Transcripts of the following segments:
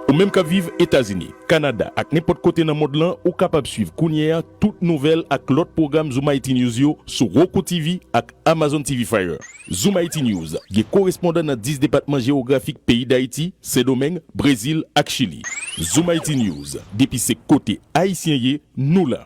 Ou même qu'à vivre États-Unis, Canada, ak n'importe côté dans le monde là, ou capable suivre Kounia toute nouvelle ak l'autre programme Zoom IT News yo sur Roku TV ak Amazon TV Fire. Zoom IT News, qui correspondant dans 10 départements géographiques pays d'Haïti, Saint-Domingue, Brésil ak Chili. Zoom IT News, depuis ses côtés haïtiens, nous là.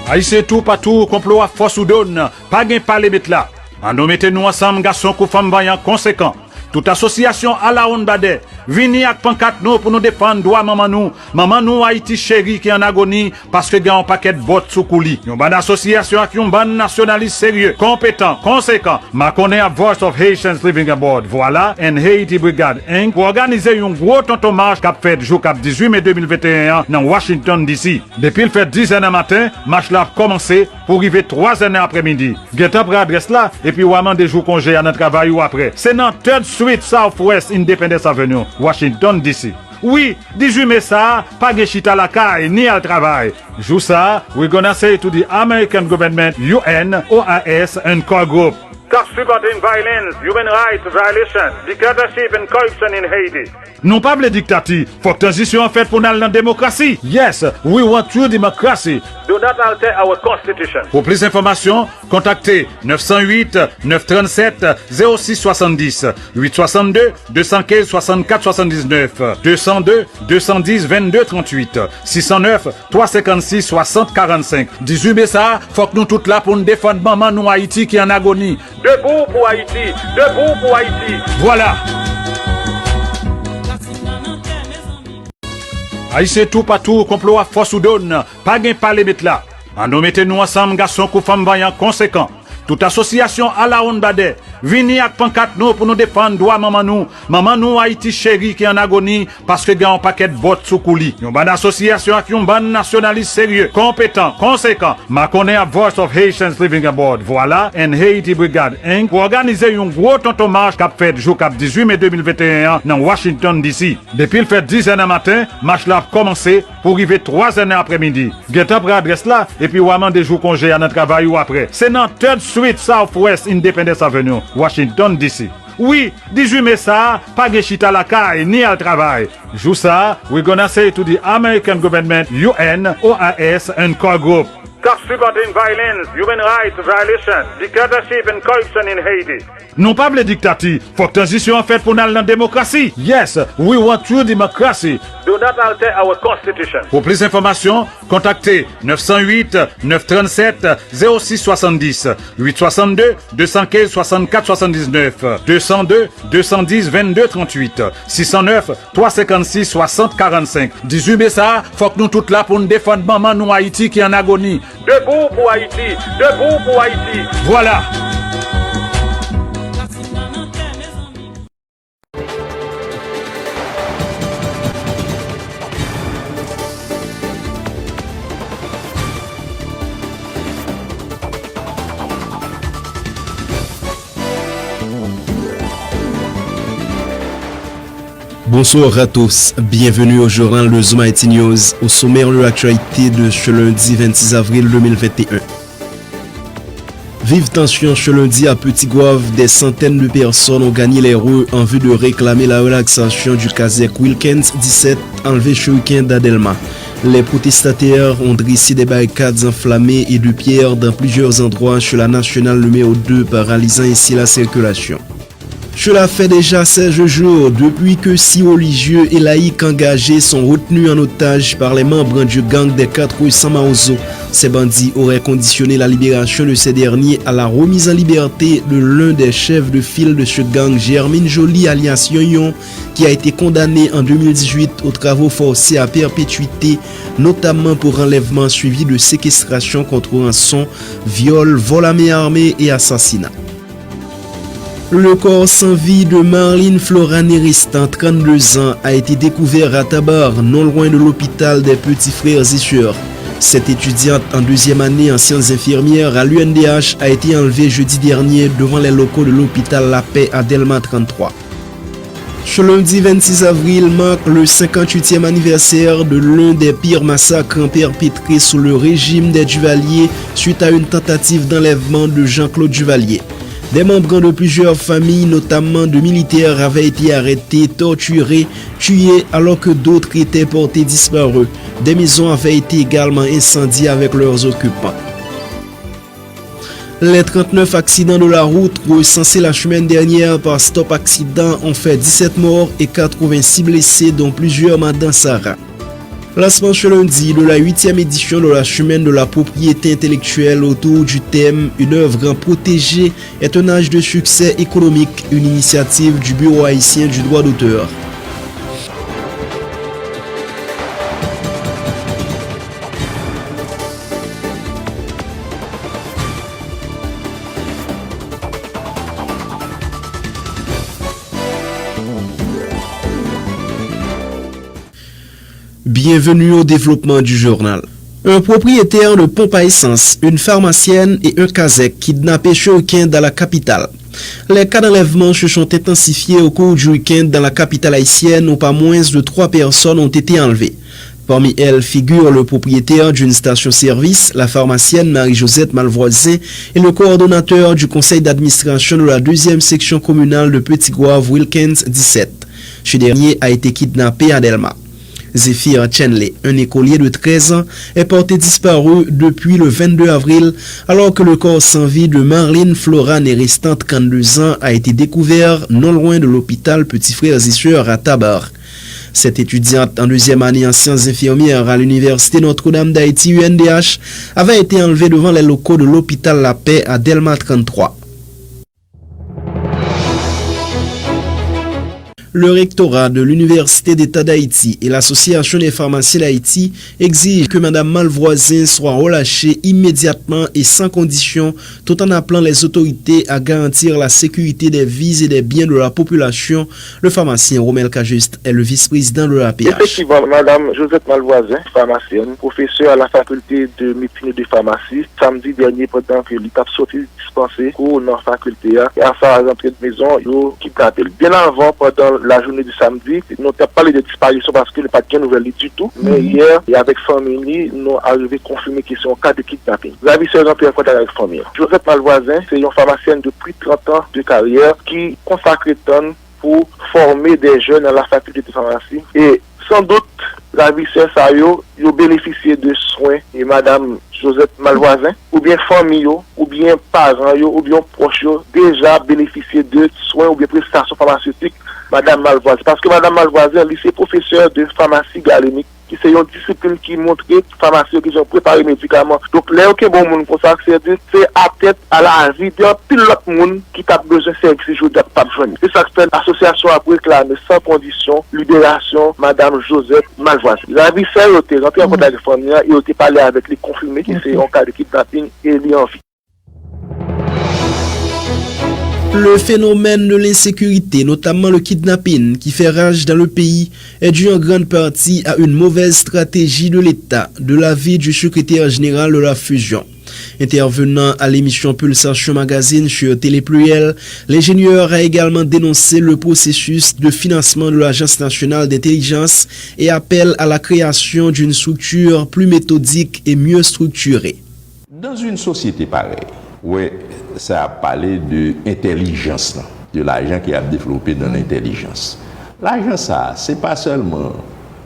Haïtien tout partout, complot à force ou donne, pas gain pas les mettre là. En nous mettez nous ensemble, garçons ou femmes vaillants conséquents. Toute association à la Honbade, vini ak pancarte nous pour nous défendre droit maman nous Haïti chéri qui en agonie parce que gagne un paquet de votes sous couli. Une bonne association avec un bon nationaliste sérieux, compétent, conséquent. Ma connaît à Voice of Haitians Living Abroad. Voilà, and Haiti Brigade Inc. pour organiser un gros hommage cap fait jour cap 18 mai 2021 dans Washington DC. Depuis le fait 10 h matin, match là a commencé pour arriver 3 h après-midi. Get up adresse là et puis ou des jours congé à notre travail ou après. C'est dans 3rd Street Southwest Independence Avenue, Washington DC. Oui, 18 mai ça, pas de chita à la caille ni à travail. Jou ça, we're gonna say to the American government, UN, OAS and core group. Stop supporting violence, human rights violations, dictatorship and corruption in Haiti. Non pas le dictature, faut que transition en fait pour nous dans la démocratie. Yes, we want true democracy. Do not alter our constitution. Pour plus d'informations, contactez 908 937 0670 862 215 64 79 202 210 22 38 609 356 60 45. 18 mai ça, faut que nous toutes là pour nous défendre maman nous Haïti qui est en agonie. Debout pour Haïti, debout pour Haïti. Voilà. Haïtien tout partout, complot à force ou donne, pas gain pas les mettre là. En nous mettez nous ensemble, garçons ou femmes vaillants conséquents. Toute association à la Honbade, vini ak pancarte nous pour nous défendre droit maman nous Haïti chéri qui en agonie parce que gagne un paquet de votes sous couli. Une bonne association avec un bon nationaliste sérieux, compétent, conséquent. Ma connaît à Voice of Haitians Living Abroad. Voilà, and Haiti Brigade Inc. pour organiser un gros hommage cap fait jour cap 18 mai 2021 dans Washington DC. Depuis le fait 10 h matin, match là a commencé pour arriver 3 h après-midi. Get up adresse là et puis ou des jours congé à notre travail ou après. C'est dans 3rd Street Southwest Independence Avenue, Washington DC. Oui, 18 mai ça, pas de chita à la caille ni à travail. Jou ça, we're gonna say to the American government, UN, OAS and core group. Stop supporting violence, human rights violations, dictatorship and corruption in Haiti. Non pas le dictature, faut que transition en fait pour nous dans la démocratie. Yes, we want true democracy. Do not alter our constitution. Pour plus d'informations, contactez 908 937 0670 862 215 64 79 202 210 22 38 609 356 60 45. 18 mai ça, faut que nous toutes là pour nous défendre maman nous Haïti qui est en agonie. Debout pour Haïti, debout pour Haïti. Voilà. Bonsoir à tous, bienvenue au journal de Zoom IT News, au sommaire de l'actualité de ce lundi 26 avril 2021. Vive tension ce lundi à Petit-Goâve, des centaines de personnes ont gagné les rues en vue de réclamer la relaxation du CASEC Wilkens 17 enlevé ce week-end à Delma. Les protestataires ont dressé des barricades enflammées et de pierres dans plusieurs endroits sur la nationale numéro 2, paralysant ainsi la circulation. Cela fait déjà 16 jours depuis que 6 religieux et laïcs engagés sont retenus en otage par les membres du gang des 4 rues Samaozo. Ces bandits auraient conditionné la libération de ces derniers à la remise en liberté de l'un des chefs de file de ce gang, Germaine Joly alias Yon, qui a été condamné en 2018 aux travaux forcés à perpétuité, notamment pour enlèvement suivi de séquestration contre rançon, viol, vol à main armée et assassinat. Le corps sans vie de Marlene Flora Neristan, 32 ans, a été découvert à Tabar, non loin de l'hôpital des Petits Frères et Sœurs. Cette étudiante en 2e année en sciences infirmières à l'UNDH a été enlevée jeudi dernier devant les locaux de l'hôpital La Paix à Delma 33. Ce lundi 26 avril marque le 58e anniversaire de l'un des pires massacres perpétrés sous le régime des Duvalier suite à une tentative d'enlèvement de Jean-Claude Duvalier. Des membres de plusieurs familles, notamment de militaires, avaient été arrêtés, torturés, tués, alors que d'autres étaient portés disparus. Des maisons avaient été également incendiées avec leurs occupants. Les 39 accidents de la route recensés la semaine dernière par Stop Accident ont fait 17 morts et 86 blessés, dont plusieurs dans Sarah. Lancement ce lundi de la 8e édition de la semaine de la propriété intellectuelle autour du thème « Une œuvre protégée est un âge de succès économique », une initiative du Bureau haïtien du droit d'auteur. Bienvenue au développement du journal. Un propriétaire de pompe à essence, une pharmacienne et un kazek kidnappés ce week-end dans la capitale. Les cas d'enlèvement se sont intensifiés au cours du week-end dans la capitale haïtienne où pas moins de 3 personnes ont été enlevées. Parmi elles figure le propriétaire d'une station-service, la pharmacienne Marie-Josette Malvoisin et le coordonnateur du conseil d'administration de la 2e section communale de Petit-Goâve Wilkins 17. Ce dernier a été kidnappé à Delma. Zéphir Chenley, un écolier de 13 ans, est porté disparu depuis le 22 avril, alors que le corps sans vie de Marlene Flora, restant 32 ans, a été découvert non loin de l'hôpital Petit Frères et Sœurs à Tabar. Cette étudiante en 2e année en sciences infirmières à l'université Notre-Dame d'Haïti UNDH avait été enlevée devant les locaux de l'hôpital La Paix à Delma 33. Le rectorat de l'Université d'État d'Haïti et l'Association des pharmaciens d'Haïti exigent que Mme Malvoisin soit relâchée immédiatement et sans condition, tout en appelant les autorités à garantir la sécurité des vies et des biens de la population. Le pharmacien Romel Cajuste est le vice-président de l'APH. Effectivement, Mme Josette Malvoisin, pharmacienne, professeure à la faculté de médecine et de pharmacie, samedi dernier, pendant que l'étape sortie dispensée cours dans la faculté, et à sa rentrée de maison, il a kidnappé. Bien avant, pendant la journée du samedi, nous n'avons pas parlé de disparition parce qu'il n'y a pas de nouvelles du tout. Mais hier, et avec famille, nous avons arrivé à confirmer qu'ils sont en cas de kidnapping. Vous avez ce en contact avec famille. Josette Malvoisin, c'est une pharmacienne de plus de 30 ans de carrière qui consacre temps pour former des jeunes à la faculté de pharmacie. Et sans doute, la vie sœur ça yo bénéficié de soins et Madame Josette Malvoisin, ou bien famille, ou bien parents, ou bien proches, déjà bénéficié de soins ou bien prestations pharmaceutiques Madame Malvoisin. Parce que Madame Malvoisin, c'est professeur de pharmacie galénique, qui c'est une discipline qui montre que les pharmaciens qui ont préparé les médicaments. Donc, là, ok, bon, monde pour ça, c'est à tête à la vie de tout l'autre monde qui a besoin de services jours de pas besoin. C'est ça que l'association a réclamé sans condition libération Madame Josette Malvoisin. La vie, c'est rentré en contact avec la famille et a parlé avec les confirmés qui c'est en cas de kidnapping et les en vie. Le phénomène de l'insécurité, notamment le kidnapping qui fait rage dans le pays, est dû en grande partie à une mauvaise stratégie de l'État, de l'avis du secrétaire général de la fusion. Intervenant à l'émission Pulsation Magazine sur Télé Pluriel, l'ingénieur a également dénoncé le processus de financement de l'Agence nationale d'intelligence et appelle à la création d'une structure plus méthodique et mieux structurée. Dans une société pareille, ouais, ça a parlé de intelligence, de l'argent qui a développé dans l'intelligence. L'argent, ça, c'est pas seulement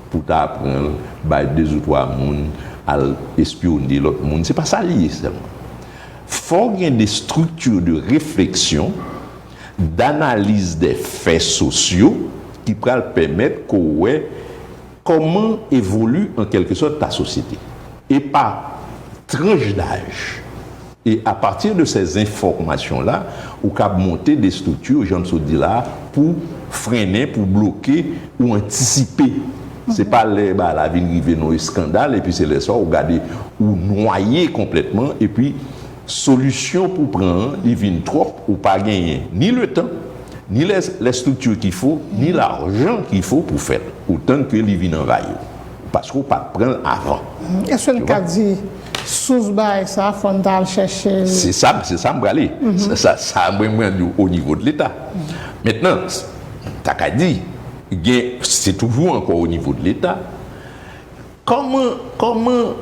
pour t'apprendre, bah, 2 ou 3 personnes à espionner l'autre monde, c'est pas ça lié seulement. Faut qu'il y ait des structures de réflexion, d'analyse des faits sociaux qui pourraient permettre qu'on ait comment évolue en quelque sorte ta société. Et pas tranche d'âge. Et à partir de ces informations-là, on peut monter des structures, j'en suis dit là, pour freiner, pour bloquer ou anticiper. C'est pas la vie arriver dans un scandale et puis c'est les sorts, regarder ou noyer complètement et puis solution pour prendre, il vient trop ou pas gagner ni le temps, ni les structures qu'il faut, ni l'argent qu'il faut pour faire, autant que les vient envahir. Parce qu'on ne peut pas prendre avant. Est-ce que le dit sous ça, fondal chercher. C'est ça, me aller. Ça au niveau de l'État. Maintenant, t'as qu'à dire, c'est toujours encore au niveau de l'État. Comment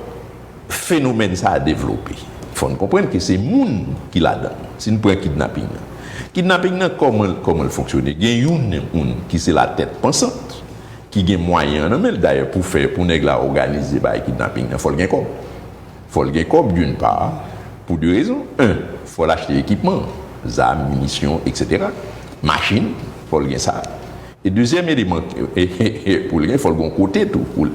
phénomène ça a développé? faut comprendre que c'est moun qui la donne. Si nous prenons kidnapping. Kidnapping, comment il fonctionne? Il y a une qui c'est la tête pensante, qui a moyen, d'ailleurs, pour organiser le kidnapping. Il faut le gagner comme. Il faut le gagner comme d'une part, pour deux raisons. Un, il faut l'acheter équipement, armes, munitions, etc. Machine, il faut le gagner ça. Et deuxième élément, pour le gagner, il faut le gagner côté tout pour lui.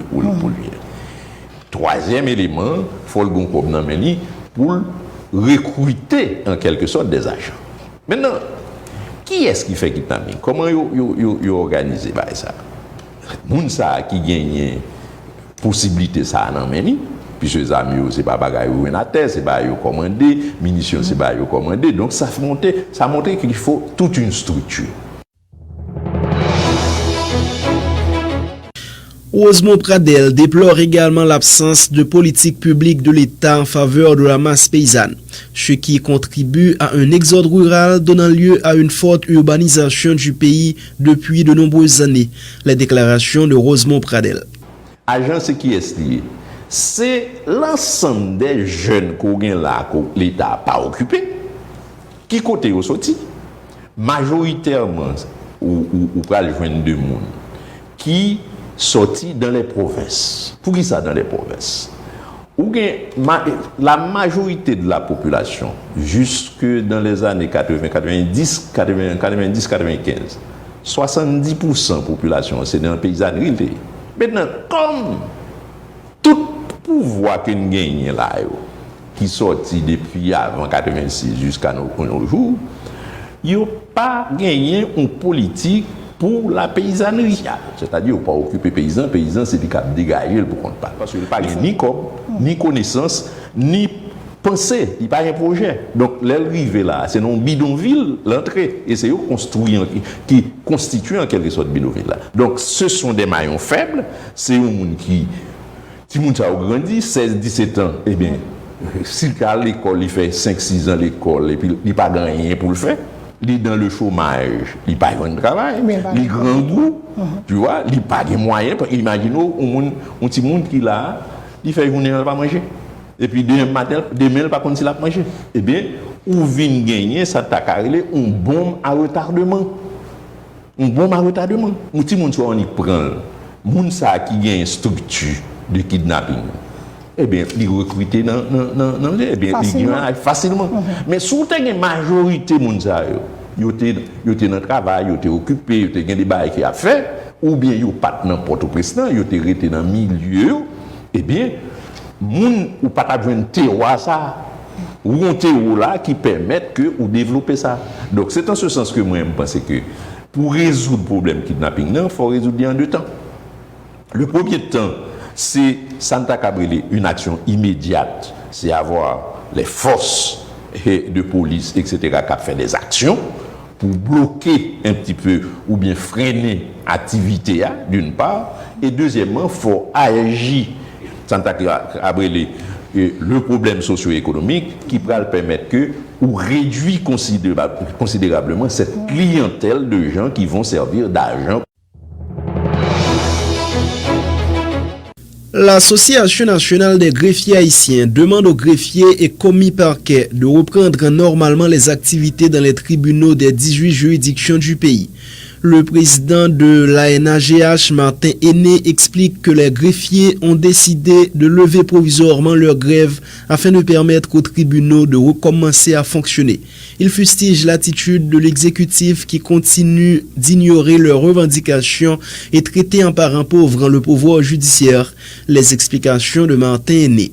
Troisième élément, il faut le gagner comme pour recruter en quelque sorte des agents. Maintenant, qui est-ce qui fait kidnapping? Comment ils organisent ça? Moun sa qui gagne possibilité ça dans meni, puisque les amis c'est pas bagaille ou en terre, c'est pas yo commander, munitions c'est pas yo commander. Donc ça montre qu'il faut toute une structure. Rosemont Pradel déplore également l'absence de politique publique de l'État en faveur de la masse paysanne, ce qui contribue à un exode rural donnant lieu à une forte urbanisation du pays depuis de nombreuses années. Les déclarations de Rosemont Pradel. Agence qui est lié, c'est l'ensemble des jeunes qu'on a là, que l'État n'a pas occupé, qui côté au sorti, majoritairement, ou pas le joindre de monde, qui sorti dans les provinces. Pour qui ça dans les provinces? La majorité de la population, jusque dans les années 80, 90, 95, 70% de la population, c'est dans la paysannerie. Maintenant, comme tout pouvoir que nous gagnons là, qui sorti depuis avant 86 jusqu'à nos jours, il n'y a pas gagné une politique pour la paysannerie. C'est-à-dire, pas occuper paysan, c'est du cap dégager pour qu'on parle. Parce qu'il n'y a pas ni comme, ni connaissance, ni pensée, il n'y a pas un projet. Donc, l'arrivée là, c'est dans bidonville, l'entrée, et c'est eux qui constituent en quelque sorte bidonville là. Donc, ce sont des maillons faibles, c'est un monde qui, si moun a grandi, 16-17 ans, eh bien, s'il a l'école, il fait 5-6 ans l'école, et puis il n'a pas gagné pour le faire. Il est dans le chômage, il n'a pas de travail, il grand goût, tu vois, il n'a pas de moyens. Imaginez un petit monde qui là, il fait journée, il ne va pas manger. Et puis demain matin, il ne va pas continuer à manger. Eh bien, ou vient gagner, ça t'a carré un bombe à retardement. Un bombe à retardement. Un petit monde soit on y prend, moun ça qui gagne une structure de kidnapping. Eh bien, il recruter dans eh bien, facilement. Mais sous une majorité de gens, ils étaient dans le travail, ils étaient occupés, ils étaient des bails qui a fait, ou bien ils pas n'importe président, ils étaient restés dans le milieu, eh bien, moun ou pas besoin de terroir ça, ou un terroir là qui permettent que ou développer ça. Donc c'est en ce sens que moi je pense que pour résoudre le problème kidnapping, il faut résoudre en deux temps. Le premier temps, c'est Santa Cabrele, une action immédiate, c'est avoir les forces de police, etc., qui fait des actions pour bloquer un petit peu ou bien freiner l'activité, d'une part, et deuxièmement, il faut agir Santa Cabrele le problème socio-économique qui va permettre que ou réduire considérablement cette clientèle de gens qui vont servir d'agents. L'Association nationale des greffiers haïtiens demande aux greffiers et commis parquet de reprendre normalement les activités dans les tribunaux des 18 juridictions du pays. Le président de l'ANAGH, Martin Aîné, explique que les greffiers ont décidé de lever provisoirement leur grève afin de permettre aux tribunaux de recommencer à fonctionner. Il fustige l'attitude de l'exécutif qui continue d'ignorer leurs revendications et traiter en parent pauvre le pouvoir judiciaire. Les explications de Martin Aîné.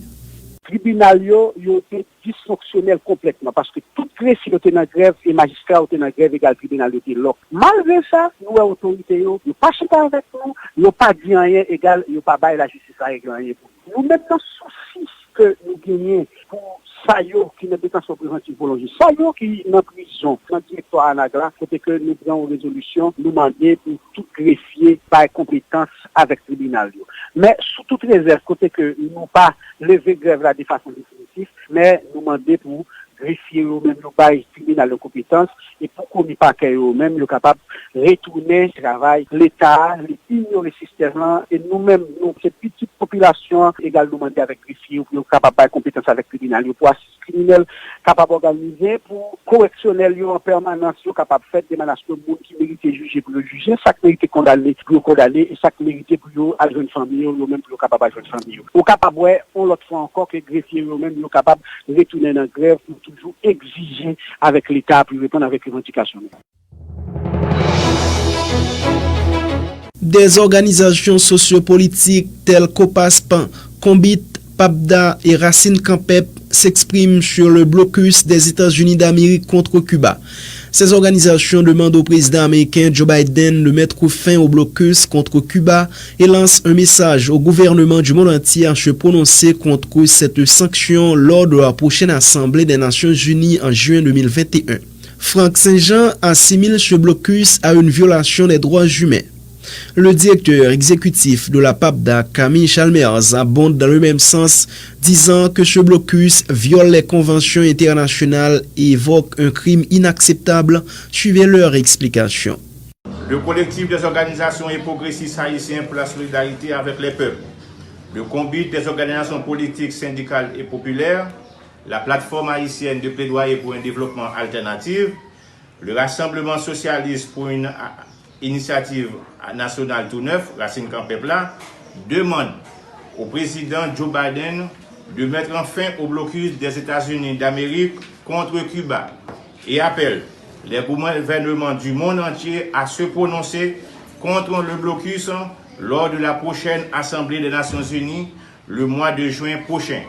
Tribunal yo était dysfonctionnel complètement parce que tout greffier était dans grève et magistrat était dans grève égal tribunal était là. Malgré ça, nous autorités yo pas chita avec nous, yo pas dit rien égal, yo pas bailler la justice avec rien. Nous mettons souci que nous gagnons pour ça yo qui n'est détention préventive pour l'enjeu. Ça yo qui est en prison, dans directoire Anagla, côté que nous prenons une résolution, nous demander pour tout greffier par compétence avec tribunal yo. Mais sous toute réserve, côté que nous pas lever grève là de façon définitive, mais nous demander pour greffier eux-mêmes nous pas tribunal de compétence et pour commis parquet eux-mêmes nous capable retourner travail l'état ignorer le système là et nous-mêmes nous cette petite population également demander avec greffier pour capable de compétence avec tribunal pour criminels capables d'organiser pour correctionnel en permanence capable de faire des menaces de monde qui mérite juger pour le juger, ça qui mérite condamner pour le condamner et ça qui mérite pour à une famille ou même pour capable à une famille. Ou capable on l'autre fois encore que greffier eux-mêmes sont capables de retourner dans la grève pour toujours exiger avec l'État pour répondre avec les revendications. Des organisations sociopolitiques telles qu'OPASPAN, Combit, PAPDA et Racine Campep s'expriment sur le blocus des États-Unis d'Amérique contre Cuba. Ces organisations demandent au président américain Joe Biden de mettre fin au blocus contre Cuba et lancent un message au gouvernement du monde entier à se prononcer contre cette sanction lors de la prochaine Assemblée des Nations Unies en juin 2021. Franck Saint-Jean assimile ce blocus à une violation des droits humains. Le directeur exécutif de la PAPDA, Camille Chalmers, abonde dans le même sens, disant que ce blocus viole les conventions internationales et évoque un crime inacceptable. Suivez leur explication. Le collectif des organisations et progressistes haïtiens pour la solidarité avec les peuples, le Combit des organisations politiques, syndicales et populaires, la plateforme haïtienne de plaidoyer pour un développement alternatif, le Rassemblement socialiste pour une initiative nationale tout neuf, Racine Campepla, demande au président Joe Biden de mettre fin au blocus des États-Unis d'Amérique contre Cuba et appelle les gouvernements du monde entier à se prononcer contre le blocus lors de la prochaine Assemblée des Nations Unies le mois de juin prochain.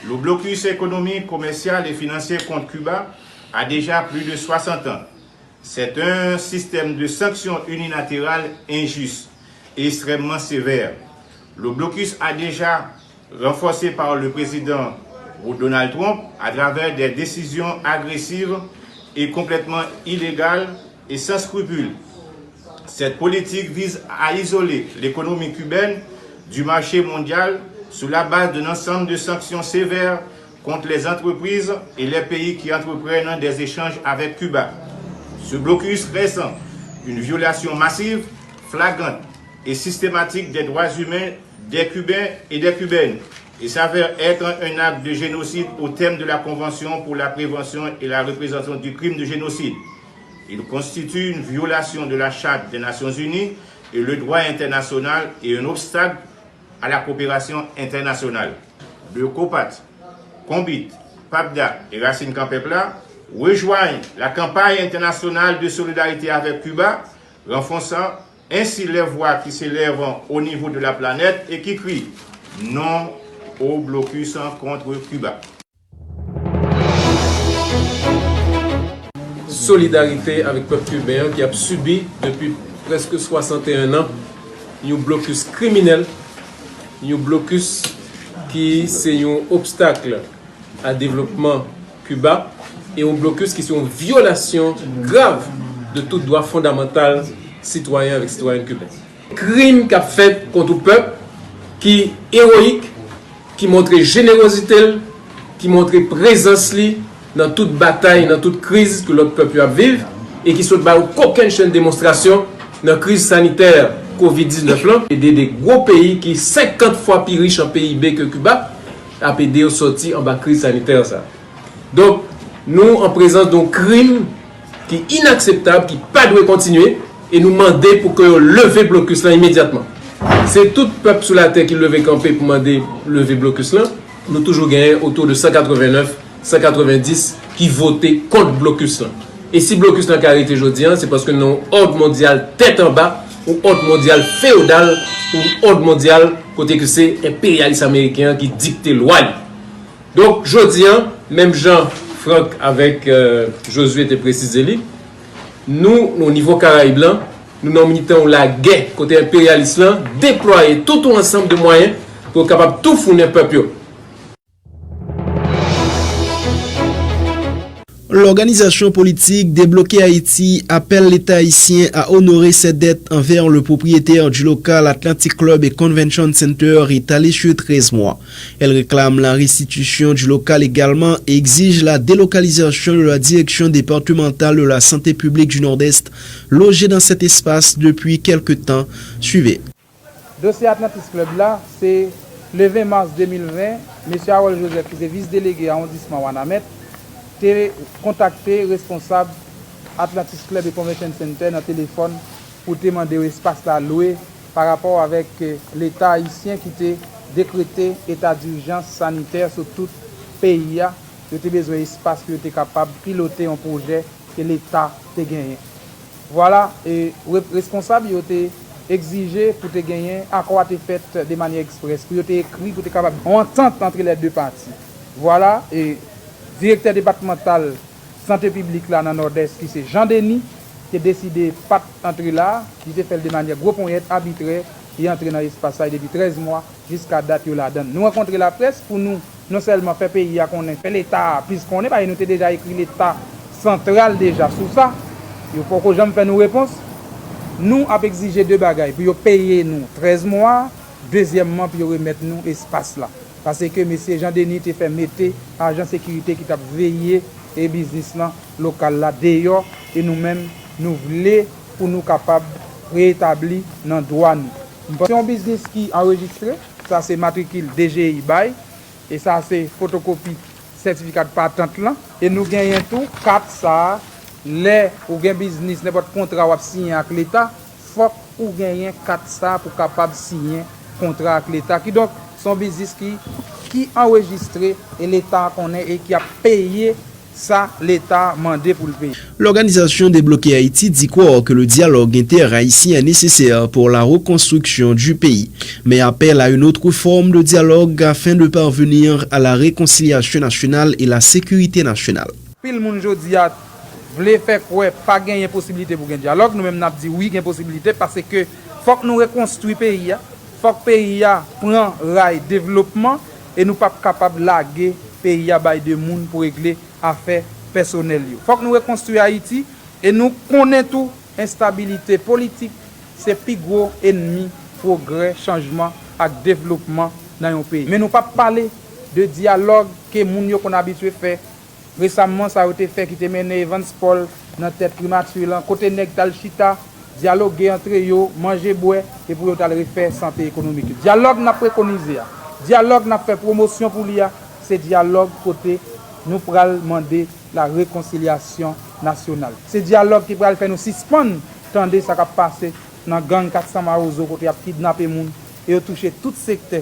Le blocus économique, commercial et financier contre Cuba a déjà plus de 60 ans. C'est un système de sanctions unilatérales injuste et extrêmement sévère. Le blocus a déjà renforcé par le président Donald Trump à travers des décisions agressives et complètement illégales et sans scrupules. Cette politique vise à isoler l'économie cubaine du marché mondial sur la base d'un ensemble de sanctions sévères contre les entreprises et les pays qui entreprennent des échanges avec Cuba. Ce blocus récent, une violation massive, flagrante et systématique des droits humains des Cubains et des Cubaines et s'avère être un acte de génocide au terme de la Convention pour la prévention et la répression du crime de génocide. Il constitue une violation de la Charte des Nations Unies et le droit international et un obstacle à la coopération internationale. Le COPAT, Combit, PAPDA et Racine Campepla rejoignent la campagne internationale de solidarité avec Cuba, renforçant ainsi les voix qui s'élèvent au niveau de la planète et qui crient non au blocus contre Cuba. Solidarité avec le peuple cubain qui a subi depuis presque 61 ans un blocus criminel, un blocus qui c'est un obstacle à développement Cuba et un blocus qui est une violation grave de tout droit fondamental citoyen avec citoyen cubain. Crime qu'a fait contre le peuple qui est héroïque, qui montre générosité, qui montre présence dans toute bataille, dans toute crise que notre peuple a vivre et qui ne pas aucune chaîne de démonstration dans la crise sanitaire Covid-19 et des gros pays qui 50 fois plus riches en PIB que Cuba a aidé au sorti en bas crise sanitaire ça. Donc nous en présence d'un crime qui est inacceptable, qui pas doit continuer et nous demander pour que lever le blocus là immédiatement. C'est tout peuple sur la terre qui levait campé pour demander lever le blocus là. Nous toujours gagné autour de 189, 190 qui votaient contre le blocus là. Et si le blocus là qui a arrêté aujourd'hui, c'est parce que nous ordre mondial tête en bas ou ordre mondial féodal ou ordre mondial côté que c'est impérialiste américain qui dicte loi. Donc aujourd'hui, même Jean-Franck avec Josué était précisé, nous au niveau Caraïbes là, nous nous militons la guerre côté impérialiste là, déployer tout un ensemble de moyens pour être capable de tout fournir peuple. L'organisation politique Débloquer Haïti appelle l'État haïtien à honorer ses dettes envers le propriétaire du local Atlantic Club et Convention Center étalé sur 13 mois. Elle réclame la restitution du local également et exige la délocalisation de la direction départementale de la santé publique du Nord-Est, logée dans cet espace depuis quelque temps. Suivez. Dossier Atlantic Club là, c'est le 20 mars 2020, M. Harold Joseph, qui est vice-délégué à l'arrondissement Wanamet, a contacté le responsable Atlantis Club et Convention Center dans le téléphone pour demander l'espace à louer par rapport avec l'État haïtien qui a décrété état d'urgence sanitaire sur tout le pays. Il a besoin d'espace pour être capable de piloter un projet que l'État a gagné. Voilà, et le responsable a exigé pour te gagner, accord a été fait de manière express, pour te écrit, pour te capable d'entente entre les deux parties. Voilà, et directeur départemental santé publique là dans le Nord-Est, qui c'est Jean Denis, qui a décidé de pas entrer là, qui a fait de manière gros point arbitraire, et entrer dans l'espace depuis 13 mois jusqu'à date où la donne. Nous rencontrer la presse pour nous non seulement faire pays à qu'on ait fait l'État, puisqu'on est, nous avons déjà écrit l'État central déjà sous ça. Il faut que j'aime faire nos réponses. Nous avons exigé deux bagailles pour payer nous 13 mois, deuxièmement pour remettre nous espace là. Parce que M. Jean-Denis a fait mettre agent sécurité qui a veillé et business là, local là d'ailleurs et nous-mêmes nous voulons pour nous capables de rétablir dans la douane. C'est un business qui est enregistré, ça c'est matricule DGI BAI et ça c'est photocopie certificat de patente là et nous gagnons tout 4 ça. Les ou gen business n'importe contrat ou signé avec l'État, faut ou gagner 4 ça pour capable signer contrat avec l'État qui donc son business qui enregistré et l'État connaît et qui a payé ça l'État mandé pour le payer. L'organisation Débloquer Haïti dit quoi que le dialogue inter-haïtien est nécessaire pour la reconstruction du pays, mais appelle à une autre forme de dialogue afin de parvenir à la réconciliation nationale et la sécurité nationale. Pile moun jodi a voulez faire quoi pas gagner possibilité pour un dialogue, nous même n'a dit oui gagne possibilité parce que faut que nous reconstruire pays, faut que pays prend rail développement et nous pas capable laguer pays à bail de monde pour régler affaires personnelles. Faut que nous reconstruire Haïti et nous connaissons tout instabilité politique, c'est plus gros ennemi progrès, changement et développement dans un pays. Mais nous pas parler de dialogue que moun yo qu'on habitué faire. Récemment, ça a été fait qui a mené Evans Paul dans la tête primature, côté nèg tal chita, dialoguer entre eux, manger, boire, et pour eux refaire santé économique. Dialogue n'a préconisé, dialogue n'a fait promotion pour l'IA, c'est dialogue côté nous pral demander la réconciliation nationale. C'est dialogue qui pral faire nous suspendre, tandis ça a passé dans gang 400 Marozo, côté a kidnappé moun, et touché tout secteur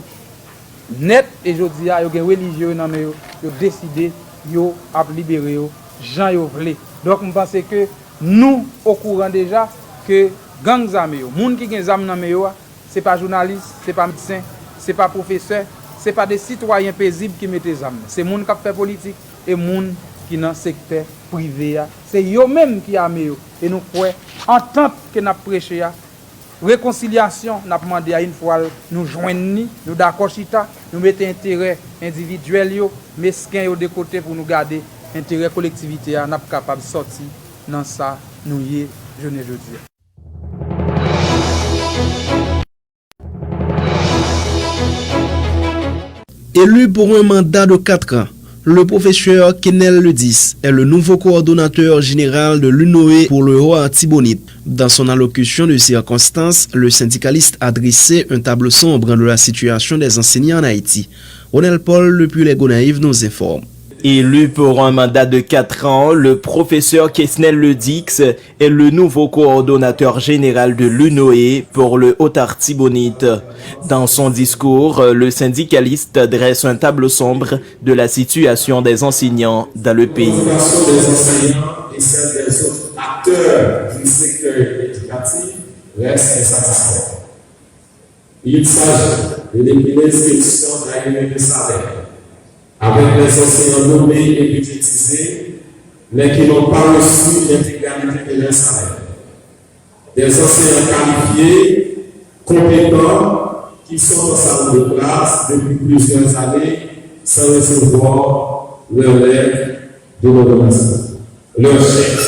net, et je dis, il y a des religieux dans eux, ils ont décidé yo a libéré yo Jean yo vle. Donc je pense que nous au courant déjà que gang zame yo, moun qui gen zam nan yo, c'est pas journaliste, c'est pas médecin, c'est pas professeur, c'est pas des citoyens paisibles qui mettent zam. C'est moun qui fait politique et moun qui dans secteur privé. C'est yo même qui a yo et nous croyons entente que n'a prêché réconciliation, n'a demandé à une fois nous joindre, nous d'accord chita, nous mettons intérêt individuel yo, mesquin yo de côté pour nous garder intérêt collectivité n'a pas capable de sortir dans ça nous y journée aujourd'hui. Élu pour un mandat de 4 ans, le professeur Kenel Ledis est le nouveau coordonnateur général de l'UNOE pour le Haut-Artibonite. Dans son allocution de circonstance, le syndicaliste a dressé un tableau sombre de la situation des enseignants en Haïti. Ronel Paul, depuis les Gonaïves, nous informe. Élu pour un mandat de 4 ans, le professeur Kenel Ledis est le nouveau coordonnateur général de l'UNOE pour le Haut-Artibonite. Dans son discours, le syndicaliste dresse un tableau sombre de la situation des enseignants dans le pays. La situation des enseignants et celle des autres acteurs du secteur éducatif reste insatisfaisante. Il s'agit de l'inscription de la unité de salaire, avec les enseignants nommés et budgétisés, mais qui n'ont pas reçu l'intégralité de leur salaire. Des enseignants qualifiés, compétents, qui sont en salle de classe depuis plusieurs années sans recevoir leur lettre de nomination, leur chèque.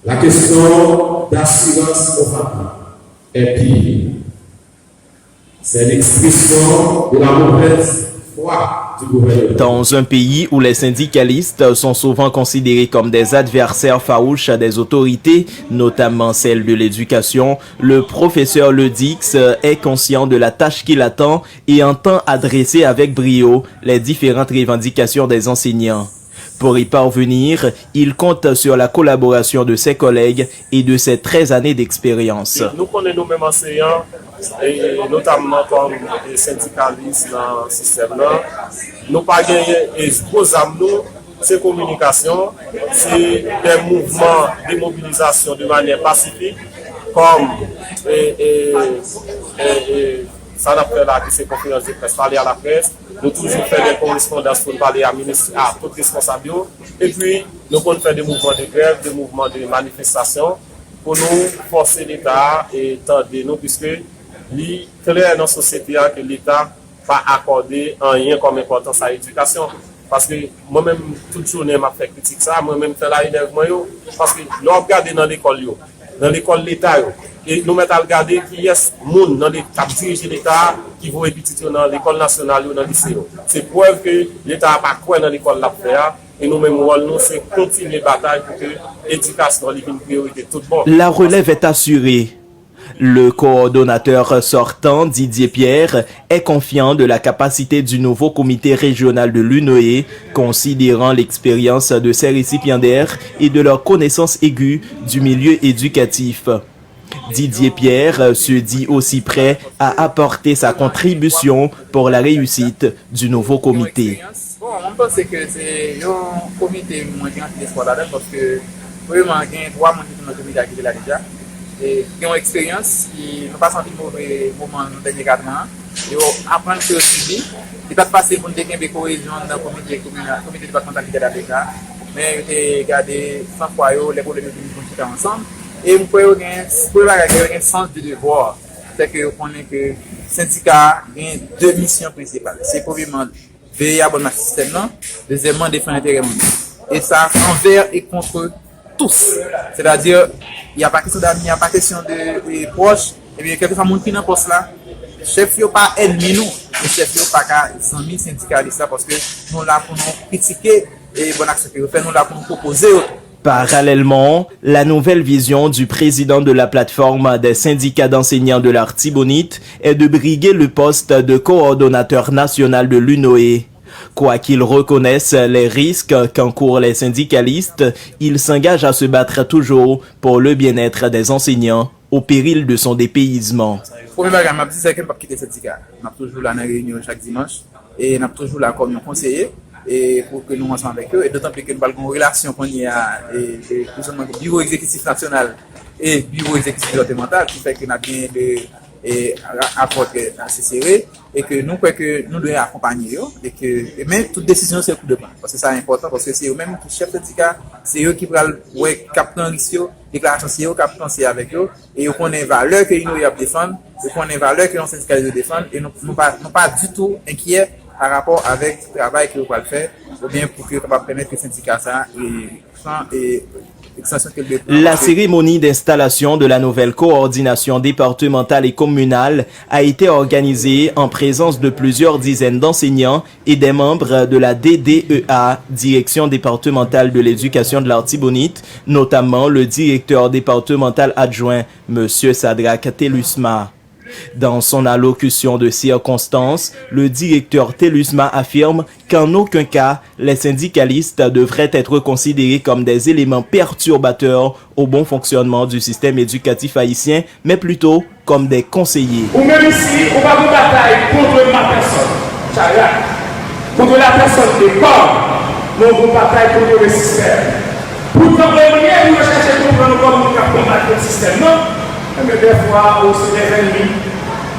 La question d'assurance au familles est pire. C'est l'expression de la mauvaise foi du gouvernement. Dans un pays où les syndicalistes sont souvent considérés comme des adversaires farouches des autorités, notamment celles de l'éducation, le professeur Ledix est conscient de la tâche qui l'attend et entend adresser avec brio les différentes revendications des enseignants. Pour y parvenir, il compte sur la collaboration de ses collègues et de ses 13 années d'expérience. Nous connaissons nous-mêmes enseignants, et notamment comme des syndicalistes dans le système-là. Nous pas gagné et gros nous, c'est communication, c'est des mouvements de mobilisation de manière pacifique, comme ça n'a fait là, c'est conférence de presse, parler à la presse. Nous toujours faire des correspondances pour parler à tout responsable. Et puis, nous pouvons faire des mouvements de grève, des mouvements de manifestation pour nous forcer l'État et tendre nous, puisque il est clair dans la société que l'État va accorder rien comme importance à l'éducation. Parce que moi-même, toute journée, je fais critique ça, moi-même, je fais la énervement, parce que nous regardons dans l'école l'État, et nous mettons à regarder qui est le monde dans l'État, qui dirige l'État, qui va étudier dans l'école nationale ou dans le lycée. C'est preuve que l'État n'a pas quoi dans l'école là faire. Et nous-mêmes, nous, c'est continuer la bataille pour que l'éducation soit une priorité tout bon. La relève est assurée. Le coordonnateur sortant, Didier Pierre, est confiant de la capacité du nouveau comité régional de l'UNOE, considérant l'expérience de ses récipiendaires et de leur connaissance aiguë du milieu éducatif. Didier Pierre se dit aussi prêt à apporter sa contribution pour la réussite du nouveau comité. Bon, on pense que c'est un comité moins grand qui est là parce que vraiment, il y a 3 membres de notre comité qui sont là déjà. Et qui ont expérience, qui n'ont pas senti mauvais moment dans les derniers 4 ans. Ils apprennent que suivi. Ils peuvent passer pour des cohésion dans le comité départemental qui est là déjà. Mais ils ont gardé 100 fois les problèmes de l'université ensemble. Et vous pouvez avoir un sens de devoir. C'est que vous connaissez que le syndicat a 2 missions principales. C'est premièrement veiller à bon système, deuxièmement défendre l'intérêt mondial. Et ça envers et contre tous. C'est-à-dire, il n'y a pas question d'amis, il n'y a pas question de proches. Et bien, quelquefois, mon qui dans poste là, chef n'est pas ennemi nous, mais chef n'est pas amis syndicalistes parce que nous là pour nous critiquer et bonne action que nous faisons, nous là pour nous proposer. Parallèlement, la nouvelle vision du président de la plateforme des syndicats d'enseignants de l'Artibonite est de briguer le poste de coordonnateur national de l'UNOE. Quoiqu'ils reconnaissent les risques qu'encourent les syndicalistes, ils s'engagent à se battre toujours pour le bien-être des enseignants au péril de son dépaysement. Premier bagage, je dis c'est que je ne vais pas quitter le syndicat. Je suis toujours là dans la réunion chaque dimanche et je suis toujours là comme conseiller. Et pour que nous ensemble avec eux, et d'autant plus que nous avons une relation qu'on y a le bureau exécutif national et bureau exécutif départemental qui fait que nous avons bien des accords assez serrés et que nous croyons que nous devons accompagner eux et que même toute décision c'est le coup de main parce que c'est important parce que c'est eux-mêmes qui chef syndicat, c'est eux qui prennent captent un risque, déclaration c'est eux qui pensent avec eux et ils connaissent les valeurs que nous devons défendre, ils connaissent les valeurs que nos syndicats doivent défendre et nous ne sommes pas du tout inquiets par rapport avec le travail que vous pouvez faire, ou bien pour que vous permettre que le syndicat ça et la cérémonie d'installation de la nouvelle coordination départementale et communale a été organisée en présence de plusieurs dizaines d'enseignants et des membres de la DDEA, Direction départementale de l'éducation de l'Artibonite, notamment le directeur départemental adjoint, M. Sadrak Telusma. Dans son allocution de circonstance, le directeur Telusma affirme qu'en aucun cas, les syndicalistes devraient être considérés comme des éléments perturbateurs au bon fonctionnement du système éducatif haïtien, mais plutôt comme des conseillers. Ou même ici, on va vous bataille contre ma personne, Chayak, contre la personne des corps, nous vous bataille contre le système. Pourtant, vous recherchez à comprendre comment nous combattre le système, non? Mais des fois, on se lève ennemis,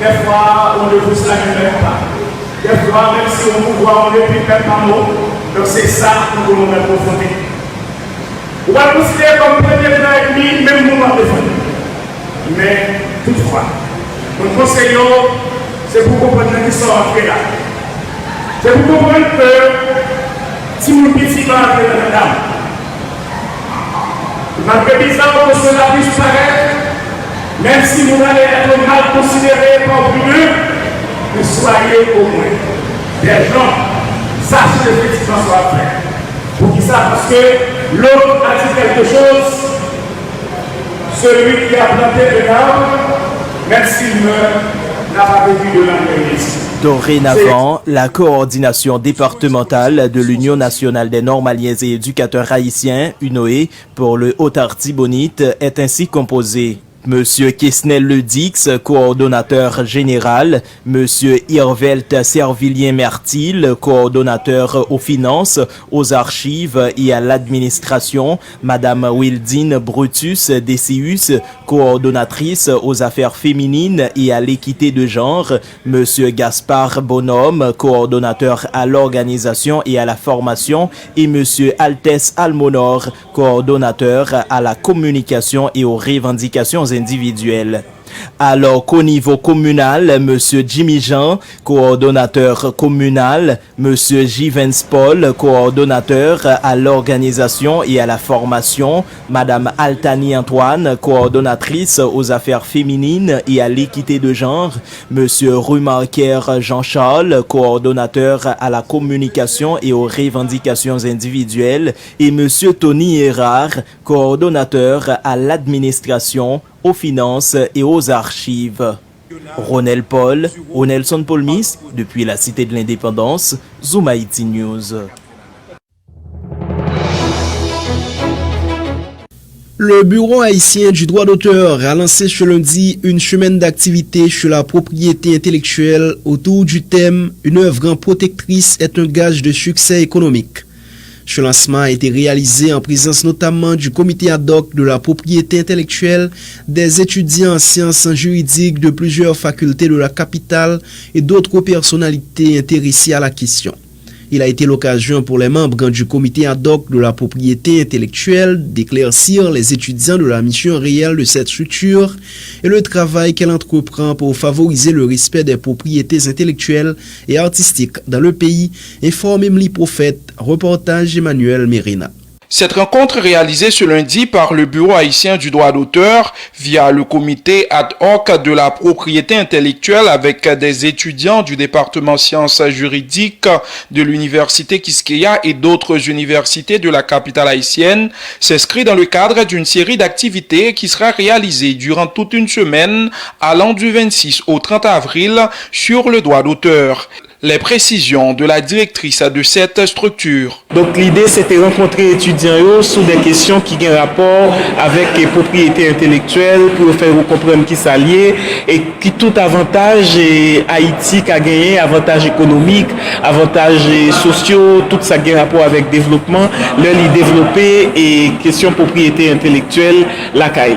des fois, on ne vous salue même pas. Des fois, même si on vous voit, on ne pique même pas mot. Donc c'est ça que nous nous confronter. On va le considérer comme premier plan ennemi, même nous nous défendre. Mais toutefois, notre conseil, c'est pour comprendre qui sont entrés là. C'est pour comprendre que si nous petit va entrer dans la dame, malgré bizarre que cela puisse paraître, même si vous allez être mal considérés par vous, mais soyez au moins des gens effectivement soit fait. Pour qui ça? Parce que l'autre a dit quelque chose, celui qui a planté un arbre, même s'il meurt, n'a pas vécu de l'engrais. Dorénavant, la coordination départementale de l'Union nationale des normaliens et éducateurs haïtiens, UNOE, pour le Haute-Artibonite est ainsi composée. Monsieur Kesnel Ledix, coordonnateur général, Monsieur Irvelt Servilien-Mertil, coordonnateur aux finances, aux archives et à l'administration, Madame Wildine Brutus Decius, coordonnatrice aux affaires féminines et à l'équité de genre, Monsieur Gaspard Bonhomme, coordonnateur à l'organisation et à la formation, et Monsieur Altesse Almonor, coordonnateur à la communication et aux revendications individuelles. Alors qu'au niveau communal, M. Jimmy Jean, coordonnateur communal, M. Givens Paul, coordonnateur à l'organisation et à la formation, Mme Altani Antoine, coordonnatrice aux affaires féminines et à l'équité de genre, M. Rumarker Jean-Charles, coordonnateur à la communication et aux revendications individuelles, et M. Tony Erard, coordonnateur à l'administration, aux finances et aux archives. Ronel Paul, Onelson Polmis, depuis la Cité de l'Indépendance, Zoom Haïti News. Le Bureau haïtien du droit d'auteur a lancé ce lundi une semaine d'activité sur la propriété intellectuelle autour du thème « Une œuvre protectrice est un gage de succès économique ». Ce lancement a été réalisé en présence notamment du comité ad hoc de la propriété intellectuelle, des étudiants en sciences juridiques de plusieurs facultés de la capitale et d'autres personnalités intéressées à la question. Il a été l'occasion pour les membres du comité ad hoc de la propriété intellectuelle d'éclaircir les étudiants de la mission réelle de cette structure et le travail qu'elle entreprend pour favoriser le respect des propriétés intellectuelles et artistiques dans le pays, informe Emily Prophète, reportage Emmanuel Mérina. Cette rencontre réalisée ce lundi par le Bureau haïtien du droit d'auteur via le comité ad hoc de la propriété intellectuelle avec des étudiants du département sciences juridiques de l'université Quisqueya et d'autres universités de la capitale haïtienne s'inscrit dans le cadre d'une série d'activités qui sera réalisée durant toute une semaine allant du 26 au 30 avril sur le droit d'auteur. Les précisions de la directrice de cette structure. Donc l'idée c'était rencontrer étudiants sur des questions qui ont rapport avec les propriétés intellectuelles pour faire comprendre qui s'allier et qui tout avantage Haïti a gagné, avantages économiques, avantages sociaux, tout ça qui a rapport avec développement, leur développer et question propriété intellectuelle la CAI.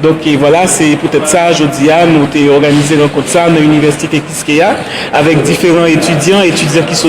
Donc voilà, c'est peut-être ça, jeudi, nous avons organisé une rencontre ça dans l'université Quisqueya avec différents étudiants qui sont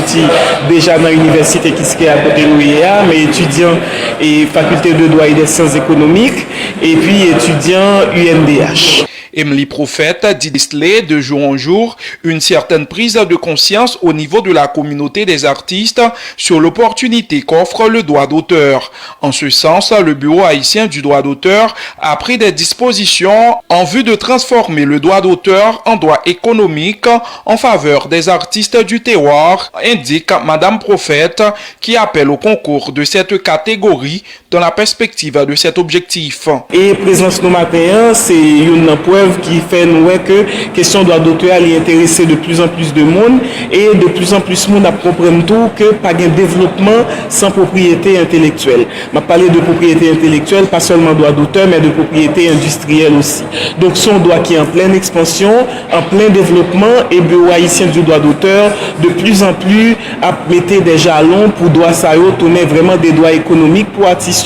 déjà dans l'université Quisqueya à côté de l'UEA, mais étudiants et faculté de droit et des sciences économiques, et puis étudiants UNDH. Emily Prophète dit déceler de jour en jour une certaine prise de conscience au niveau de la communauté des artistes sur l'opportunité qu'offre le droit d'auteur. En ce sens, le Bureau haïtien du droit d'auteur a pris des dispositions en vue de transformer le droit d'auteur en droit économique en faveur des artistes du terroir, indique Madame Prophète, qui appelle au concours de cette catégorie dans la perspective de cet objectif. Et présence nos matins, c'est une preuve qui fait nous que question droit d'auteur est intéressé de plus en plus de monde et de plus en plus de monde comprend tout que pas de développement sans propriété intellectuelle. Je parle de propriété intellectuelle, pas seulement droit d'auteur, mais de propriété industrielle aussi. Donc son droit qui est en pleine expansion, en plein développement, et Bureau haïtien du droit d'auteur de plus en plus à mettre des jalons pour droit ça tourner vraiment des droits économiques pour artistes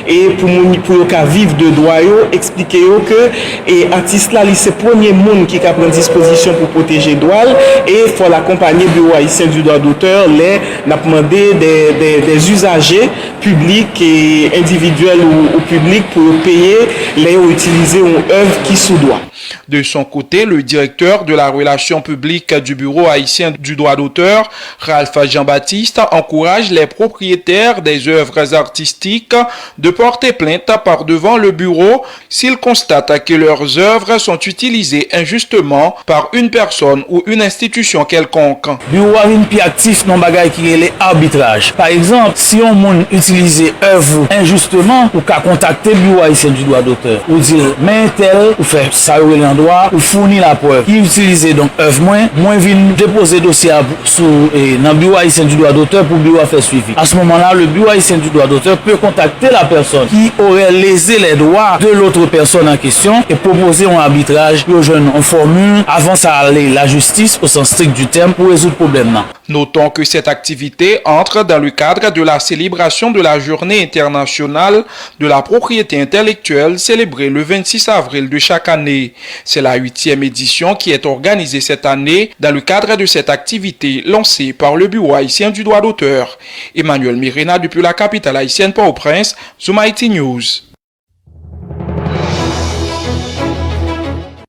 et pour vivre de droit, expliquer que et artiste là, c'est le premier monde qui a pris disposition pour protéger le droit et il faut l'accompagner Bureau haïtien du droit d'auteur, n'a demandé des usagers publics et individuels ou publics pour payer les ou utiliser une œuvre qui sous droit. De son côté, le directeur de la relation publique du Bureau haïtien du droit d'auteur, Ralph Jean-Baptiste, encourage les propriétaires des œuvres artistiques de porter plainte par devant le bureau s'ils constatent que leurs œuvres sont utilisées injustement par une personne ou une institution quelconque. Le bureau a une plus actif dans bagay qui est l'arbitrage. Par exemple, si on monde utilise œuvre injustement, ou qu'à contacter le bureau haïtien du droit d'auteur, ou dire mais tel, ou faire ça ou l'endroit, ou fournir la preuve. Qui utilise donc œuvre moins vient déposer dossier dans le bureau haïtien du droit d'auteur pour le bureau à faire suivi. À ce moment-là, le bureau haïtien du droit d'auteur peut contacter la personne qui aurait lésé les droits de l'autre personne en question et proposer un arbitrage aux jeunes en formule avant ça aller la justice au sens strict du terme pour résoudre le problème. Notons que cette activité entre dans le cadre de la célébration de la Journée internationale de la propriété intellectuelle célébrée le 26 avril de chaque année. C'est la 8e édition qui est organisée cette année dans le cadre de cette activité lancée par le Bureau haïtien du droit d'auteur. Emmanuel Mirena depuis la capitale haïtienne Port-au-Prince, Zoom Haïti News.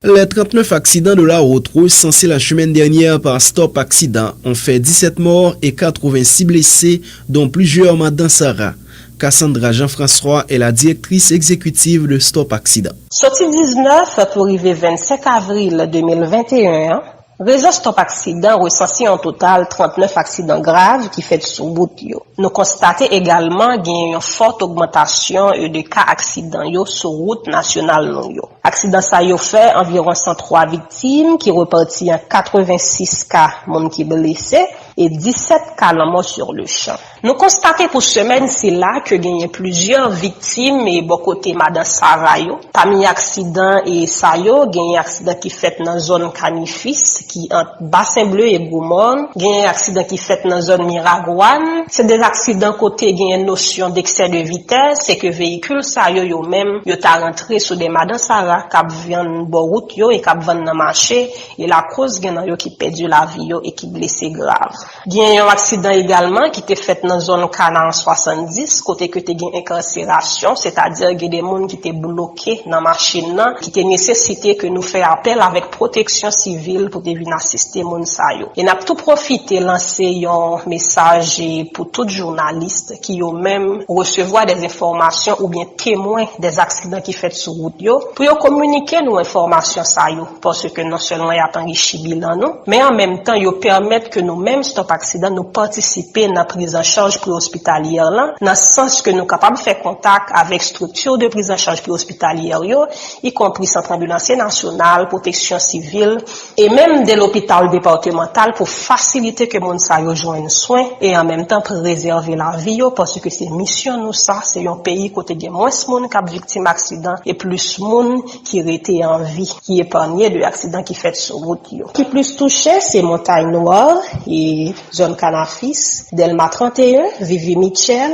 Les 39 accidents de la route recensés la semaine dernière par Stop Accident ont fait 17 morts et 86 blessés, dont plusieurs Madame Sarah. Cassandra Jean-François est la directrice exécutive de Stop Accident. Sorti 19 pour arriver 25 avril 2021, réseau Stop Accident recense en total 39 accidents graves qui fait sur route. Nous constatons également qu'il y a une forte augmentation de cas accidents sur route nationale. Accident ça y fait environ 103 victimes qui repartit en 86 cas monde qui blessés et 17 cas la mort sur le champ. Nous constatons pour semaine c'est là que il y a plusieurs victimes et bon côté Madame Sarayo. Parmi accident et Sayo, il y a un accident qui fait dans zone Canifis qui entre Bassin Bleu et Goumon, il y a un accident qui fait dans zone Miragouane. C'est des accidents côté il y a une notion d'excès de vitesse, c'est que véhicule Sayo yo même yo ta rentré sur des Madame Sara k'ap vient bon route yo et k'ap vend dans marché et la cause gen yo qui perdu la vie yo et qui blessé grave. Il y a un accident également qui était fait dans zone Canaan 70 côté que te gen incarcération, c'est-à-dire que des monde qui étaient bloqués dans machine là qui était nécessité que nous fait appel avec protection civile pour venir assister moun sa yo. Et n'a tout profité lancer un message pour tout journaliste qui yo même recevoir des informations ou bien témoins des accidents qui fait sur route yo pour yo communiquer nos informations ça yo parce que non seulement y a enrichi bilan nous mais en même temps yo permettre que nous même Stop Accident nous participer dans la prise en charge préhospitalière là dans le sens que nous capables de faire contact avec structure de prise en charge préhospitalière yo y compris centre ambulancier national, protection civile et même de l'hôpital départemental pour faciliter que moun sa yo joigne soin et en même temps préserver la vie yo parce que c'est mission nous ça c'est un pays côté gen moins moun k'ap victime accident et plus moun qui rete en vie qui épargné de accident qui fait sur route yo. Qui plus touché c'est Montagne Noire et zone Canafis, Delma 31, Vivi Michel,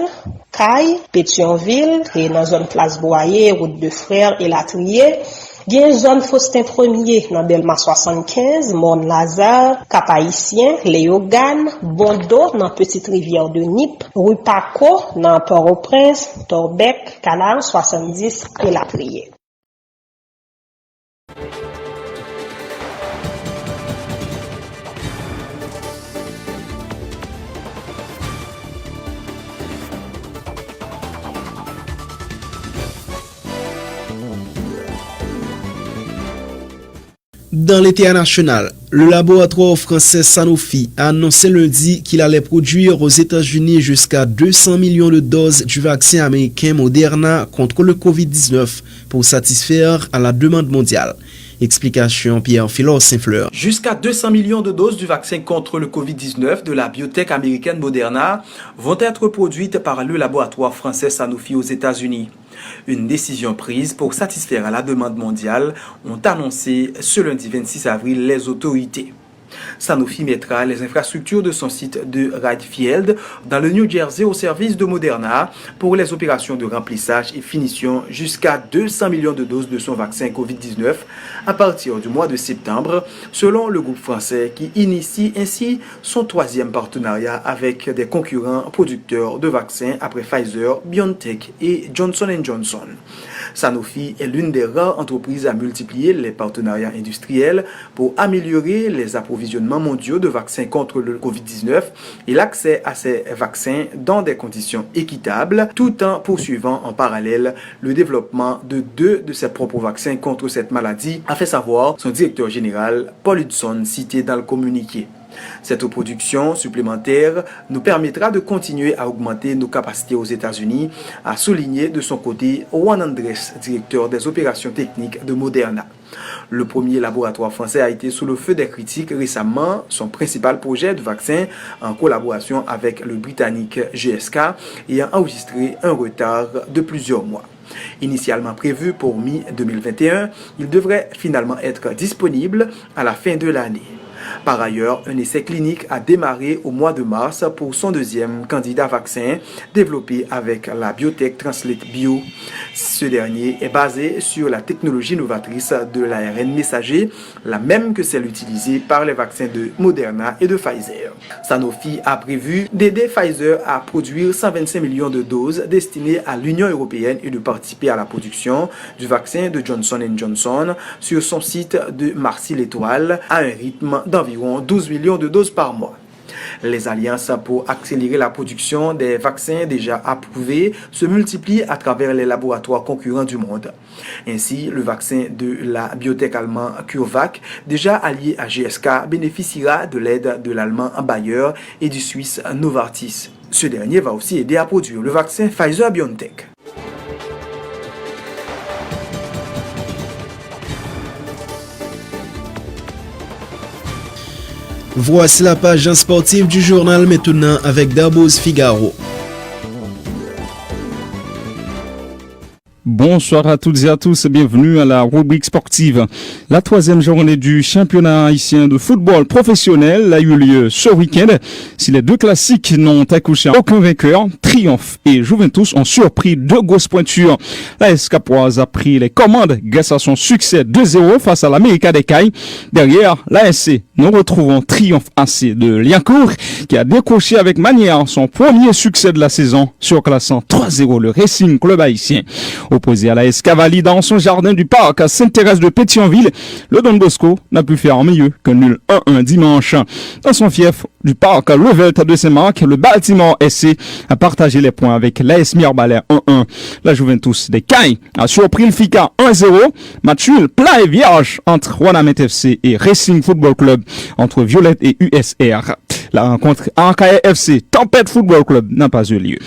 Caille, Pétionville et dans zone Place Boyer, Route de Frères et Latrier. Il y a une zone Faustin 1er dans Delma 75, Mont-Lazare, Cap-Haïtien, Léogane, Bondo dans Petite Rivière de Nip, Rue Paco dans Port-au-Prince, Torbec, Canal 70 et Latrier. Dans l'international, le laboratoire français Sanofi a annoncé lundi qu'il allait produire aux États-Unis jusqu'à 200 millions de doses du vaccin américain Moderna contre le Covid-19 pour satisfaire à la demande mondiale. Explication Pierre-Philor Saint-Fleur. Jusqu'à 200 millions de doses du vaccin contre le Covid-19 de la biotech américaine Moderna vont être produites par le laboratoire français Sanofi aux États-Unis. Une décision prise pour satisfaire à la demande mondiale ont annoncé ce lundi 26 avril les autorités. Sanofi mettra les infrastructures de son site de Wright dans le New Jersey au service de Moderna pour les opérations de remplissage et finition jusqu'à 200 millions de doses de son vaccin COVID-19 à partir du mois de septembre, selon le groupe français qui initie ainsi son 3e partenariat avec des concurrents producteurs de vaccins après Pfizer, BioNTech et Johnson & Johnson. Sanofi est l'une des rares entreprises à multiplier les partenariats industriels pour améliorer les approvisionnements mondiaux de vaccins contre le COVID-19 et l'accès à ces vaccins dans des conditions équitables, tout en poursuivant en parallèle le développement de 2 de ses propres vaccins contre cette maladie, a fait savoir son directeur général Paul Hudson, cité dans le communiqué. Cette production supplémentaire nous permettra de continuer à augmenter nos capacités aux États-Unis, a souligné de son côté Juan Andrés, directeur des opérations techniques de Moderna. Le premier laboratoire français a été sous le feu des critiques récemment, son principal projet de vaccin en collaboration avec le britannique GSK ayant enregistré un retard de plusieurs mois. Initialement prévu pour mi-2021, il devrait finalement être disponible à la fin de l'année. Par ailleurs, un essai clinique a démarré au mois de mars pour son 2e candidat vaccin développé avec la biotech Translate Bio. Ce dernier est basé sur la technologie novatrice de l'ARN messager, la même que celle utilisée par les vaccins de Moderna et de Pfizer. Sanofi a prévu d'aider Pfizer à produire 125 millions de doses destinées à l'Union européenne et de participer à la production du vaccin de Johnson & Johnson sur son site de Marcy-l'Étoile à un rythme d'environ 12 millions de doses par mois. Les alliances pour accélérer la production des vaccins déjà approuvés se multiplient à travers les laboratoires concurrents du monde. Ainsi, le vaccin de la biotech allemand CureVac, déjà allié à GSK, bénéficiera de l'aide de l'allemand Bayer et du suisse Novartis. Ce dernier va aussi aider à produire le vaccin Pfizer-BioNTech. Voici la page sportive du journal maintenant avec Darboz Figaro. Bonsoir à toutes et à tous, bienvenue à la rubrique sportive. La 3e journée du championnat haïtien de football professionnel a eu lieu ce week-end. Si les 2 classiques n'ont accouché aucun vainqueur, Triomphe et Juventus ont surpris 2 grosses pointures. L'AS Capoise a pris les commandes grâce à son succès 2-0 face à l'América des Cailles. Derrière l'ASC, nous retrouvons Triomphe AC de Liancourt qui a décroché avec manière son premier succès de la saison, surclassant 3-0 le Racing Club haïtien. Opposé à l'AS Cavalli dans son jardin du parc à Sainte-Thérèse de Pétionville, le Don Bosco n'a pu faire mieux que nul 1-1 dimanche. Dans son fief du parc Levelta de Saint-Marc, le Baltimore SC a partagé les points avec l'AS Mirbalais 1-1. La Juventus des Cailles a surpris le FICA 1-0. Match nul plat et vierge entre Wanamete FC et Racing Football Club, entre Violette et USR. La rencontre Ancaille FC Tempête Football Club n'a pas eu lieu.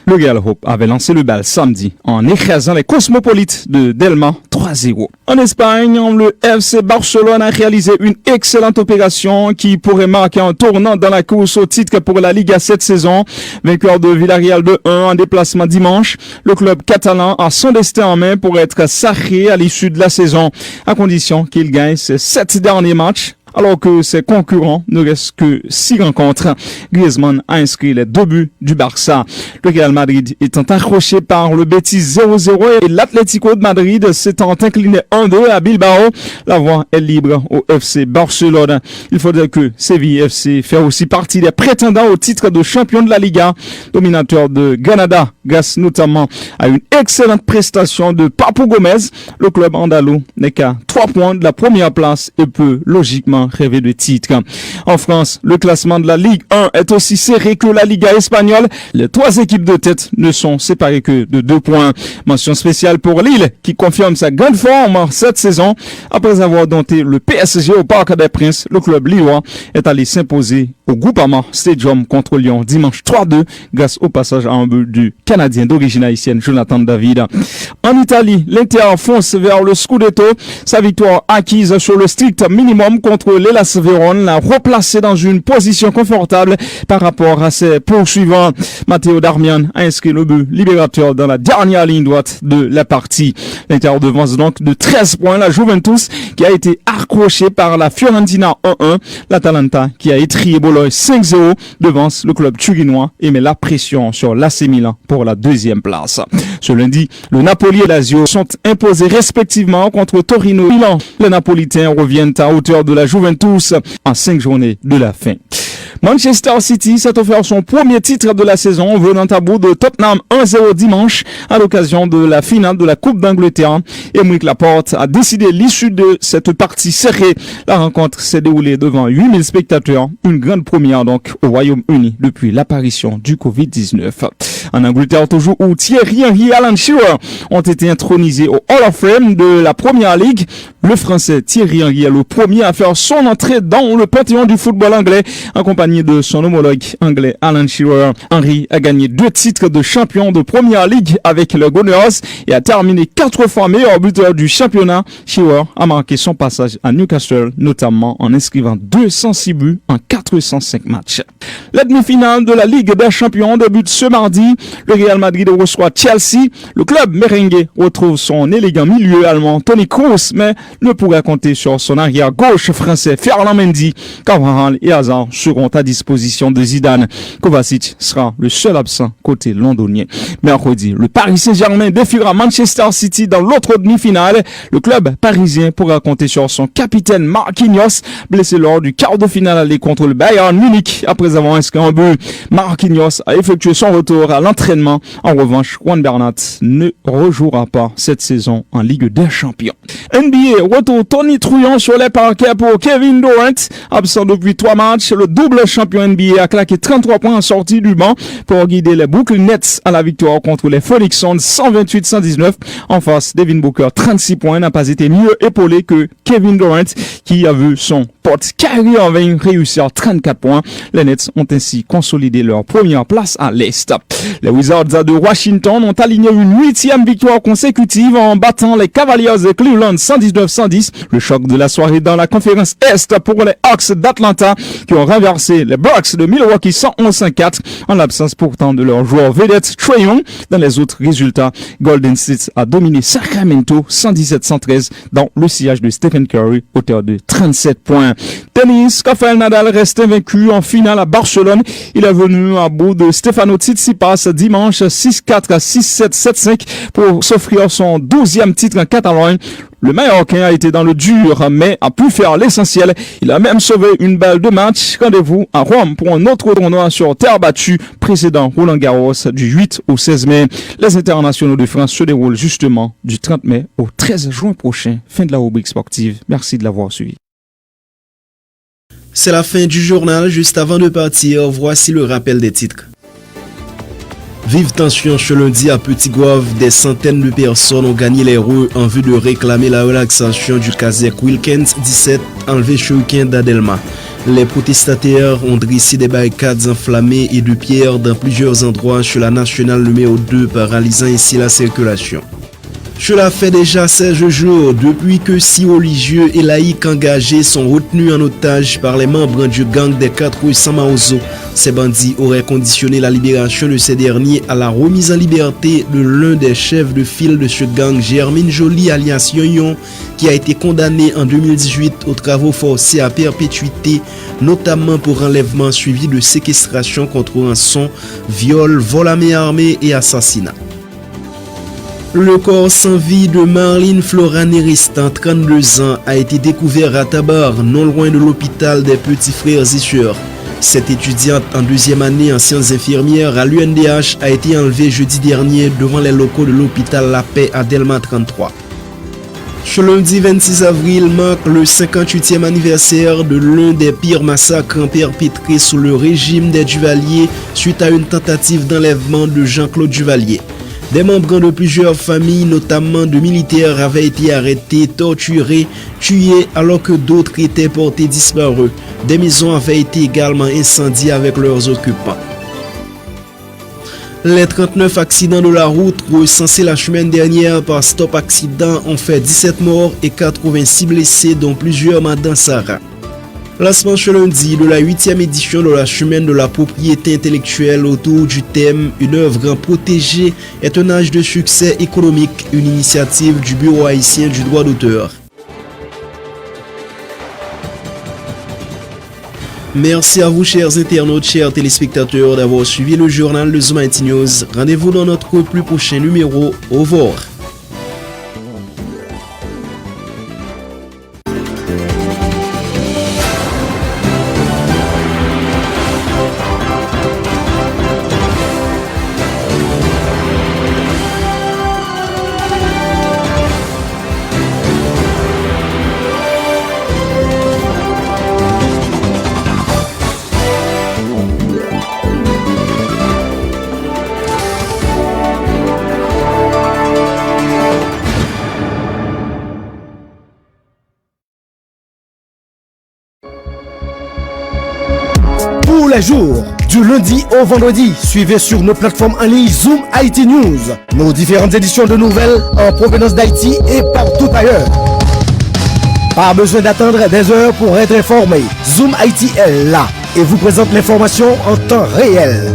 Le Real Hope avait lancé le bal samedi en écrasant les Cosmopolites de Delma 3-0. En Espagne, le FC Barcelone a réalisé une excellente opération qui pourrait marquer un tournant dans la course au titre pour la Liga cette saison. Vainqueur de Villarreal de 1 en déplacement dimanche, le club catalan a son destin en main pour être sacré à l'issue de la saison, à condition qu'il gagne ses 7 derniers matchs. Alors que ses concurrents ne restent que 6 rencontres. Griezmann a inscrit les 2 buts du Barça. Le Real Madrid étant accroché par le Betis 0-0 et l'Atlético de Madrid s'étant incliné 1-2 à Bilbao, la voie est libre au FC Barcelone. Il faudrait que Séville FC fait aussi partie des prétendants au titre de champion de la Liga, dominateur de Granada, grâce notamment à une excellente prestation de Papu Gomez. Le club andalou n'est qu'à 3 points de la première place et peut logiquement rêver de titre. En France, le classement de la Ligue 1 est aussi serré que la Liga espagnole. Les 3 équipes de tête ne sont séparées que de 2 points. Mention spéciale pour Lille qui confirme sa grande forme cette saison. Après avoir dompté le PSG au Parc des Princes, le club lillois est allé s'imposer au Groupama Stadium contre Lyon dimanche 3-2 grâce au passage à un but du Canadien d'origine haïtienne Jonathan David. En Italie, l'Inter fonce vers le Scudetto. Sa victoire acquise sur le strict minimum contre l'Hellas Vérone l'a replacé dans une position confortable par rapport à ses poursuivants. Matteo Darmian a inscrit le but libérateur dans la dernière ligne droite de la partie. L'Inter devance donc de 13 points la Juventus qui a été accrochée par la Fiorentina 1-1. L'Atalanta qui a étrié Bologne 5-0 devance le club turinois et met la pression sur l'AC Milan pour la deuxième place. Ce lundi, le Napoli et Lazio sont imposés respectivement contre Torino et Milan. Les Napolitains reviennent à hauteur de la Juventus en 5 journées de la fin. Manchester City s'est offert son premier titre de la saison venant à bout de Tottenham 1-0 dimanche à l'occasion de la finale de la Coupe d'Angleterre. Aymeric Laporte a décidé l'issue de cette partie serrée. La rencontre s'est déroulée devant 8000 spectateurs, une grande première donc au Royaume-Uni depuis l'apparition du Covid-19. En Angleterre toujours où Thierry Henry et Alan Shearer ont été intronisés au Hall of Fame de la Premier League. Le Français Thierry Henry est le premier à faire son entrée dans le panthéon du football anglais en compagnie de son homologue anglais Alan Shearer. Henry a gagné 2 titres de champion de Premier League avec le Gunners et a terminé 4 fois meilleur buteur du championnat. Shearer a marqué son passage à Newcastle, notamment en inscrivant 206 buts en 405 matchs. La demi-finale de la Ligue des Champions débute ce mardi. Le Real Madrid reçoit Chelsea. Le club merengue retrouve son élégant milieu allemand Toni Kroos, mais ne pourra compter sur son arrière-gauche français Ferland Mendy. Carvajal et Hazard seront à disposition de Zidane. Kovacic sera le seul absent côté londonien. Mercredi, le Paris Saint-Germain défiera Manchester City dans l'autre demi-finale. Le club parisien pourra compter sur son capitaine Marquinhos, blessé lors du quart de finale aller contre le Bayern Munich après avoir inscrit un but. Marquinhos a effectué son retour à l'entraînement. En revanche, Juan Bernat ne rejouera pas cette saison en Ligue des Champions. NBA, retour Tony Trouillon sur les parquets pour Kevin Durant. Absent depuis 3 matchs, le double champion NBA a claqué 33 points en sortie du banc pour guider les Brooklyn Nets à la victoire contre les Phoenix Suns 128-119. En face, Devin Booker, 36 points, n'a pas été mieux épaulé que Kevin Durant qui a vu son pote Kyrie Irving réussir 34 points. Les Nets ont ainsi consolidé leur première place à l'Est. Les Wizards de Washington ont aligné une 8e victoire consécutive en battant les Cavaliers de Cleveland 119-110. Le choc de la soirée dans la conférence Est pour les Hawks d'Atlanta qui ont renversé les Bucks de Milwaukee 111-104 en l'absence pourtant de leur joueur vedette Trae Young. Dans les autres résultats, Golden State a dominé Sacramento 117-113 dans le sillage de Stephen Curry, auteur de 37 points. Tennis, Rafael Nadal reste invaincu en finale à Barcelone. Il est venu à bout de Stefano Tsitsipas dimanche 6-4 à 6-7, 7-5 pour s'offrir son 12e titre en Catalogne. Le Mallorquin a été dans le dur, mais a pu faire l'essentiel. Il a même sauvé une balle de match. Rendez-vous à Rome pour un autre tournoi sur terre battue, précédent Roland Garros du 8 au 16 mai. Les internationaux de France se déroulent justement du 30 mai au 13 juin prochain. Fin de la rubrique sportive. Merci de l'avoir suivi. C'est la fin du journal. Juste avant de partir, voici le rappel des titres. Vive tension ce lundi à Petit-Goâve, des centaines de personnes ont gagné les rues en vue de réclamer la relaxation du CASEC Wilkens 17 enlevé ce week-end d'Adelma. Les protestataires ont dressé des barricades enflammées et de pierres dans plusieurs endroits sur la nationale numéro 2, paralysant ainsi la circulation. Cela fait déjà 16 jours depuis que 6 religieux et laïcs engagés sont retenus en otage par les membres du gang des 4 rues Samaozo. Ces bandits auraient conditionné la libération de ces derniers à la remise en liberté de l'un des chefs de file de ce gang, Germaine Joly alias Yon, qui a été condamné en 2018 aux travaux forcés à perpétuité, notamment pour enlèvement suivi de séquestration contre rançon, viol, vol à main armée et assassinat. Le corps sans vie de Marlene Flora Néristan, 32 ans, a été découvert à Tabar, non loin de l'hôpital des Petits Frères et Sœurs. Cette étudiante en 2e année en sciences infirmières à l'UNDH a été enlevée jeudi dernier devant les locaux de l'hôpital La Paix à Delma 33. Ce lundi 26 avril marque le 58e anniversaire de l'un des pires massacres perpétrés sous le régime des Duvalier suite à une tentative d'enlèvement de Jean-Claude Duvalier. Des membres de plusieurs familles, notamment de militaires, avaient été arrêtés, torturés, tués, alors que d'autres étaient portés disparus. Des maisons avaient été également incendiées avec leurs occupants. Les 39 accidents de la route recensés la semaine dernière par Stop Accident ont fait 17 morts et 86 blessés, dont plusieurs dans Sarah. Lancement ce lundi de la 8e édition de la semaine de la propriété intellectuelle autour du thème « Une œuvre protégée est un âge de succès économique », une initiative du Bureau haïtien du droit d'auteur. Merci à vous, chers internautes, chers téléspectateurs, d'avoir suivi le journal de Zoom IT News. Rendez-vous dans notre plus prochain numéro. Au revoir. Tous les jours, du lundi au vendredi, suivez sur nos plateformes en ligne Zoom IT News, nos différentes éditions de nouvelles en provenance d'Haïti et partout ailleurs. Pas besoin d'attendre des heures pour être informé. Zoom IT est là et vous présente l'information en temps réel.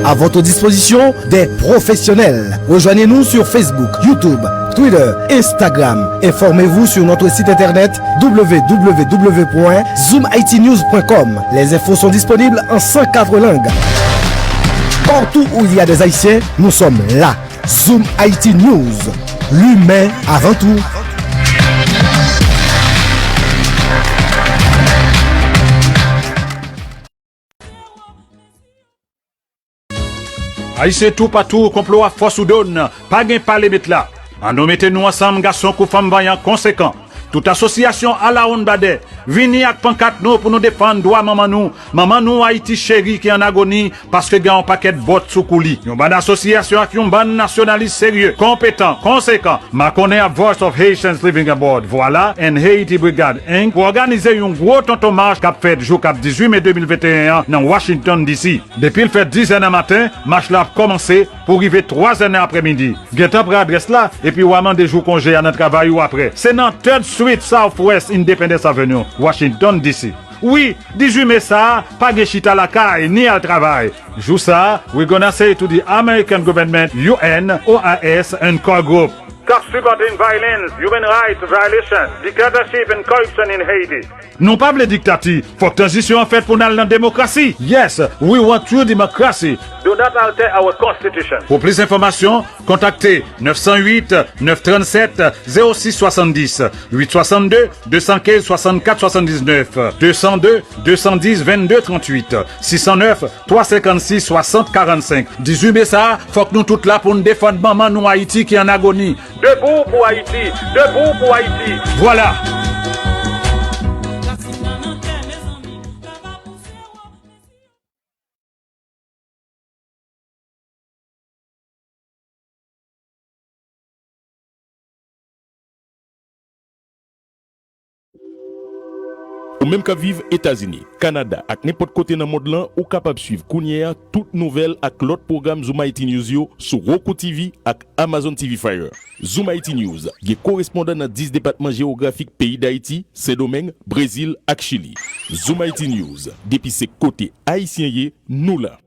À votre disposition, des professionnels. Rejoignez-nous sur Facebook, YouTube, Twitter, Instagram. Informez-vous sur notre site internet www.zoomitnews.com. Les infos sont disponibles en 104 langues. Partout où il y a des Haïtiens, nous sommes là. Zoom IT News. L'humain avant tout. Haïtien tout partout, complot à force ou donne, pas gain pas les mettre là. En nous mettez nous ensemble, garçons ou femmes vaillants conséquents. Toute association à la honte badé, vini avec pancarte nous pour nous défendre droit maman nous Haïti chéri qui en agonie parce que gagne un paquet de bottes sous coulis. Une bonne association avec une bonne nationaliste sérieux, compétent, conséquent. Ma connaît à Voice of Haitians Living Abroad. Voilà, and Haiti Brigade Inc. pour organiser un gros tonton marche cap fait jour cap 18 mai 2021 dans Washington DC. Depuis le fait 10 h matin, marche là a commencé pour arriver 3 h après-midi. Guetta pour adresse là et puis ouaman des jours congé à notre travail ou après. C'est dans 3rd Street Southwest Independence Avenue, Washington DC. Oui, 18 mai ça, pas de chita la caille ni al travail. Jou ça, we're gonna say to the American government, UN, OAS and core group. Stop supporting violence, human rights violations, dictatorship and corruption in Haiti. Non pas le dictature, faut que transition en fait pour nous dans la démocratie. Yes, we want true democracy. Do not alter our constitution. Pour plus d'informations, contactez 908 937 0670 862 215 64 79 202 210 22 38 609 356 60 45. 18 mai ça, faut que nous toutes là pour nous défendre maman nous Haïti qui est en agonie. Debout pour Haïti, debout pour Haïti. Voilà. Ou même qu'à vivre États-Unis, Canada, ak n'importe côté dans le monde là, ou capable suivre Kounia toute nouvelle ak l'autre programme Zoom IT News yo sur Roku TV ak Amazon TV Fire. Zoom IT News, qui est correspondant dans 10 départements géographiques pays d'Haïti, Saint-Domingue, Brésil ak Chili. Zoom IT News, depuis ses côtés haïtiens, nous là.